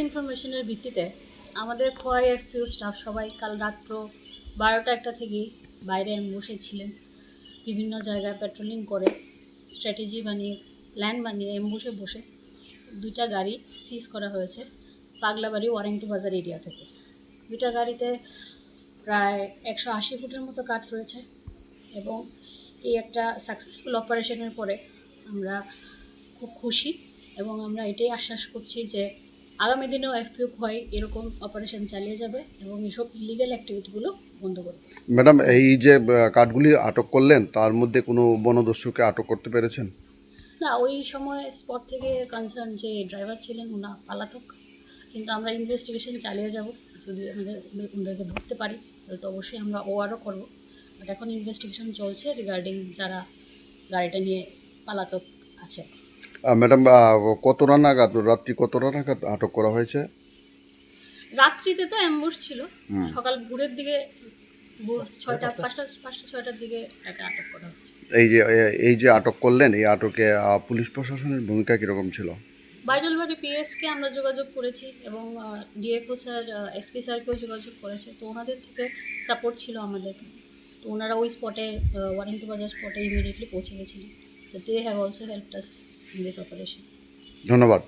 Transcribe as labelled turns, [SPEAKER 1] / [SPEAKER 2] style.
[SPEAKER 1] ইনফরমেশনের ভিত্তিতে আমাদের Khowai FPO staff সবাই কাল রাত্র 12টা-1টা থেকেই বাইরে বসেছিলেন, বিভিন্ন জায়গায় পেট্রোলিং করে স্ট্র্যাটেজি বানিয়ে প্ল্যান বানিয়ে এমবুশে বসে 2টা গাড়ি সিজ করা হয়েছে পাগলাবাড়ি ওয়ারেন্টি বাজার এরিয়া থেকে। 2টা গাড়িতে প্রায় 180 ফুটের মতো কাঠ রয়েছে এবং এই একটা সাকসেসফুল অপারেশনের পরে আমরা খুব খুশি এবং আমরা এটাই আশ্বাস করছি যে আগামী দিনেও এফপিও খোয়াই এরকম অপারেশন চালিয়ে যাবে এবং এইসব ইলিগাল অ্যাক্টিভিটিগুলো বন্ধ করবে।
[SPEAKER 2] ম্যাডাম, এই যে কাঠগুলি আটক করলেন তার মধ্যে কোনো বনদস্যুকে আটক করতে পেরেছেন?
[SPEAKER 1] না, ওই সময় স্পট থেকে কনসার্ন যে ড্রাইভার ছিলেন ওনা পালাতক, কিন্তু আমরা ইনভেস্টিগেশন চালিয়ে যাব। যদি আমাদের ওদেরকে ধরতে পারি তাহলে তো অবশ্যই আমরা ওআরও করবো, বাট এখন ইনভেস্টিগেশন চলছে রিগার্ডিং যারা গাড়িটা নিয়ে পালাতক আছে।
[SPEAKER 2] ম্যাডাম, কতটা নাগাদ, রাত্রি কতটা নাগাদ আটক করা হয়েছে?
[SPEAKER 1] রাত্রিতে তো অ্যাম্বুশ ছিল, সকাল ভোরের দিকে 5টা-6টার দিকে একটা আটক করা হচ্ছে।
[SPEAKER 2] এই যে আটক করলেন, এই আটকে পুলিশ প্রশাসনের ভূমিকা কীরকম ছিল?
[SPEAKER 1] বাইজলবাড়ি পিএসকে আমরা যোগাযোগ করেছি এবং ডিএফও স্যার, এসপি স্যারকেও যোগাযোগ করেছে, তো ওনাদের থেকে সাপোর্ট ছিল আমাদেরকে। তো ওনারা ওই স্পটে ওয়ারেন্টি বাজার স্পটে ইমিডিয়েটলি পৌঁছে গেছিলেন। তো they have also helped us in this operation.
[SPEAKER 2] ধন্যবাদ।